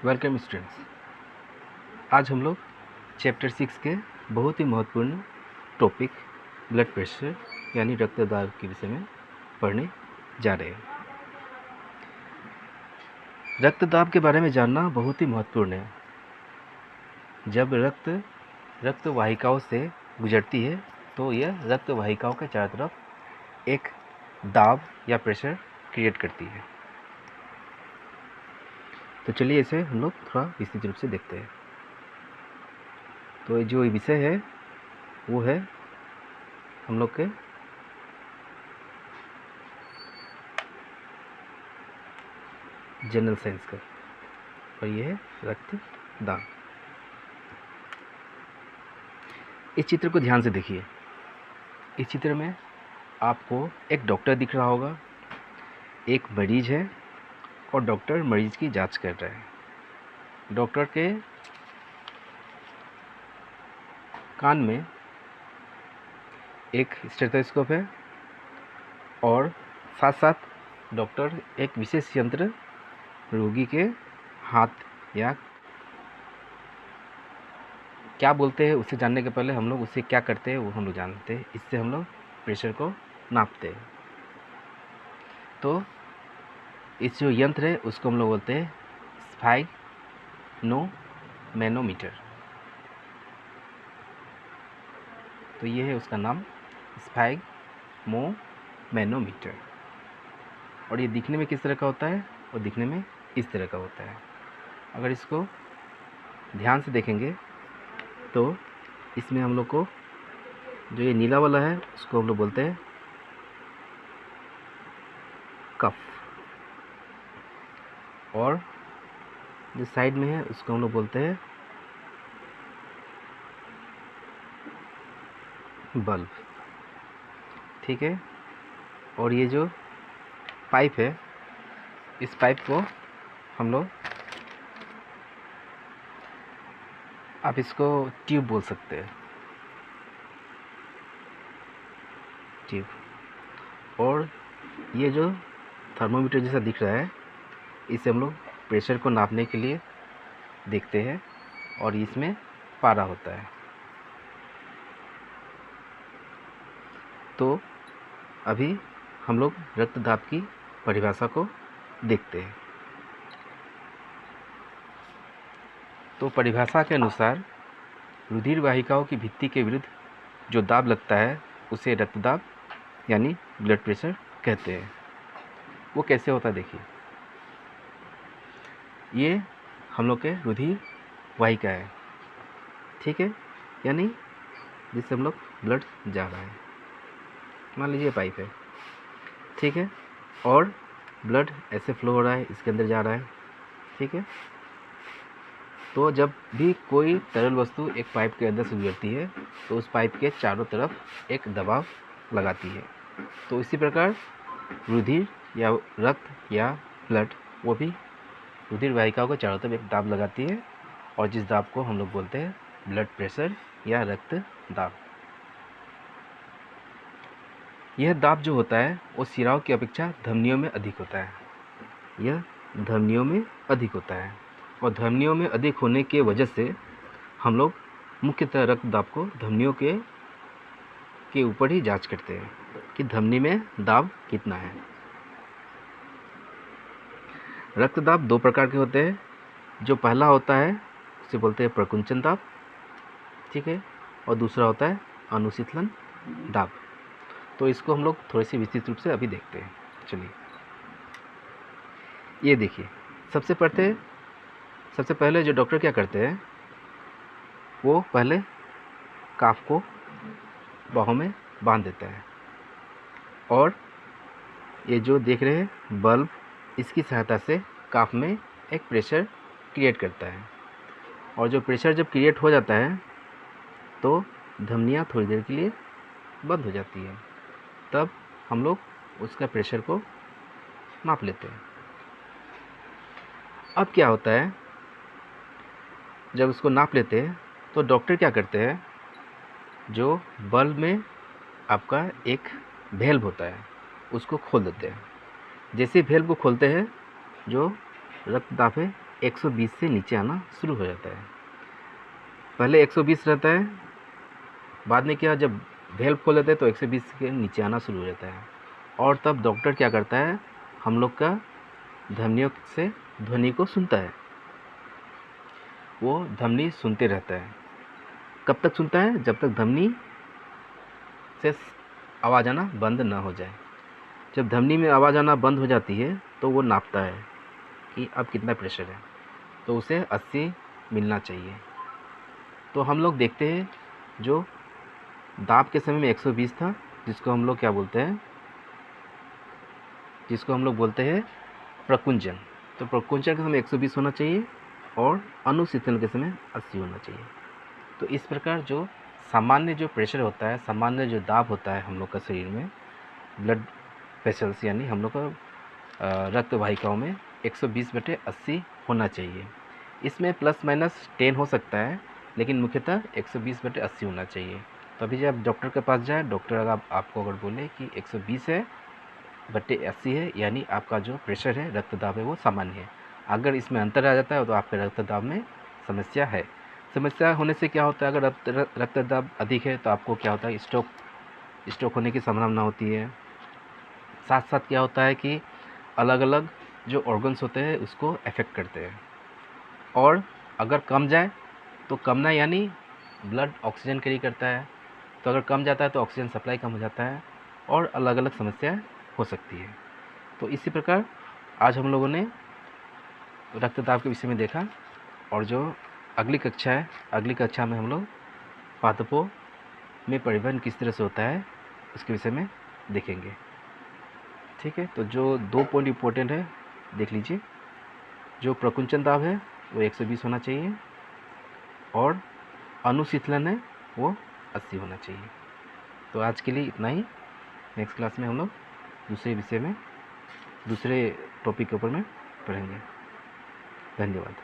Welcome students. आज हम लोग चैप्टर 6 के बहुत ही महत्वपूर्ण टॉपिक ब्लड प्रेशर यानी रक्तदाब के विषय में पढ़ने जा रहे हैं। रक्तदाब के बारे में जानना बहुत ही महत्वपूर्ण है। जब रक्त वाहिकाओं से गुजरती है तो यह रक्त वाहिकाओं के चारों तरफ एक दाब या प्रेशर क्रिएट करती है। तो चलिए इसे हम लोग थोड़ा विस्तृत रूप से देखते हैं। तो जो विषय है वो है हम लोग के जनरल साइंस का, और ये है रक्तदाब। इस चित्र को ध्यान से देखिए। इस चित्र में आपको एक डॉक्टर दिख रहा होगा, एक मरीज है और डॉक्टर मरीज की जांच कर रहा है। डॉक्टर के कान में एक स्टेथोस्कोप है और साथ साथ डॉक्टर एक विशेष यंत्र रोगी के हाथ या क्या बोलते हैं उसे जानने के पहले हम लोग उसे क्या करते हैं वो हम लोग जानते हैं। इससे हम लोग प्रेशर को नापते हैं। तो इस जो यंत्र है उसको हम लोग बोलते हैं स्फाइग्नोमैनोमीटर। तो ये है उसका नाम, स्फाइग्नोमैनोमीटर। और ये दिखने में किस तरह का होता है? और दिखने में इस तरह का होता है। अगर इसको ध्यान से देखेंगे तो इसमें हम लोग को जो ये नीला वाला है उसको हम लोग बोलते हैं कफ, और जो साइड में है उसको हम लोग बोलते हैं बल्ब। ठीक है। और ये जो पाइप है, इस पाइप को हम लोग, आप इसको ट्यूब बोल सकते हैं, ट्यूब। और ये जो थर्मोमीटर जैसा दिख रहा है इसे हम लोग प्रेशर को नापने के लिए देखते हैं, और इसमें पारा होता है। तो अभी हम लोग रक्तदाब की परिभाषा को देखते हैं। तो परिभाषा के अनुसार रुधिर वाहिकाओं की भित्ति के विरुद्ध जो दाब लगता है उसे रक्तदाब यानी ब्लड प्रेशर कहते हैं। वो कैसे होता है देखिए। ये हम लोग के रुधिर वाहिका है, ठीक है, यानी जिससे हम लोग ब्लड जा रहा है। मान लीजिए पाइप है, ठीक है, और ब्लड ऐसे फ्लो हो रहा है, इसके अंदर जा रहा है, ठीक है। तो जब भी कोई तरल वस्तु एक पाइप के अंदर से गुजरती है तो उस पाइप के चारों तरफ एक दबाव लगाती है। तो इसी प्रकार रुधिर या रक्त या ब्लड, वो भी रुधिर वाहिकाओं के चारों तरफ एक दाब लगाती है, और जिस दाब को हम लोग बोलते हैं ब्लड प्रेशर या रक्त दाब। यह दाब जो होता है वो सिराओं की अपेक्षा धमनियों में अधिक होता है। यह धमनियों में अधिक होता है, और धमनियों में अधिक होने के वजह से हम लोग मुख्यतः रक्तदाब को धमनियों के ऊपर ही जांच करते हैं कि धमनी में दाब कितना है। रक्तदाब दो प्रकार के होते हैं। जो पहला होता है उसे बोलते हैं प्रकुंचन दाब, ठीक है, और दूसरा होता है अनुशीतलन दाब। तो इसको हम लोग थोड़ी सी विस्तृत रूप से अभी देखते हैं। चलिए ये देखिए। सबसे पहले जो डॉक्टर क्या करते हैं वो पहले काफ को बाहों में बांध देता है, और ये जो देख रहे हैं बल्ब, इसकी सहायता से काफ में एक प्रेशर क्रिएट करता है। और जो प्रेशर जब क्रिएट हो जाता है तो धमनियाँ थोड़ी देर के लिए बंद हो जाती है। तब हम लोग उसका प्रेशर को नाप लेते हैं। अब क्या होता है, जब उसको नाप लेते हैं तो डॉक्टर क्या करते हैं, जो बल्ब में आपका एक वेल्व होता है उसको खोल देते हैं। जैसे वेल्व को खोलते हैं जो रक्तदाब है 120 से नीचे आना शुरू हो जाता है। पहले 120 रहता है, बाद में क्या, जब वेल्व खोल लेते हैं तो 120 के नीचे आना शुरू हो जाता है। और तब डॉक्टर क्या करता है, हम लोग का धमनियों से ध्वनि को सुनता है। वो धमनी सुनते रहता है। कब तक सुनता है? जब तक धमनी से आवाज़ आना बंद ना हो जाए। जब धमनी में आवाज़ आना बंद हो जाती है तो वो नापता है कि अब कितना प्रेशर है, तो उसे 80 मिलना चाहिए। तो हम लोग देखते हैं जो दाब के समय में 120 था, जिसको हम लोग क्या बोलते हैं, जिसको हम लोग बोलते हैं प्रकुंचन। तो प्रकुंचन के समय 120 होना चाहिए और अनुशीतन के समय 80 होना चाहिए। तो इस प्रकार जो सामान्य जो प्रेशर होता है, सामान्य जो दाब होता है हम लोग का शरीर में, ब्लड वेसल्स यानी हम लोग का रक्त वाहिकाओं में 120/80 होना चाहिए। इसमें प्लस माइनस 10 हो सकता है, लेकिन मुख्यतः 120/80 होना चाहिए। तो अभी जब डॉक्टर के पास जाए, डॉक्टर अगर आपको अगर बोले कि 120 है बटे 80 है, यानी आपका जो प्रेशर है, रक्तदाब है, वो सामान्य है। अगर इसमें अंतर आ जाता है तो आपके रक्तदाब में समस्या है। समस्या होने से क्या होता है, अगर रक्तदाब अधिक है तो आपको क्या होता है, स्ट्रोक होने की संभावना होती है। साथ साथ क्या होता है कि अलग अलग जो ऑर्गन्स होते हैं उसको अफेक्ट करते हैं। और अगर कम जाए तो कमना यानी ब्लड ऑक्सीजन कैरी करता है, तो अगर कम जाता है तो ऑक्सीजन सप्लाई कम हो जाता है और अलग अलग समस्याएं हो सकती है। तो इसी प्रकार आज हम लोगों ने रक्तदाब के विषय में देखा, और जो अगली कक्षा है, अगली कक्षा में हम लोग पादपों में परिवहन किस तरह से होता है उसके विषय में देखेंगे। ठीक है, तो जो 2 पॉइंट इम्पोर्टेंट है देख लीजिए। जो प्रकुंचन दाब है वो 120 होना चाहिए और अनुशीतलन है वो 80 होना चाहिए। तो आज के लिए इतना ही। नेक्स्ट क्लास में हम लोग दूसरे विषय में, दूसरे टॉपिक के ऊपर में पढ़ेंगे। धन्यवाद।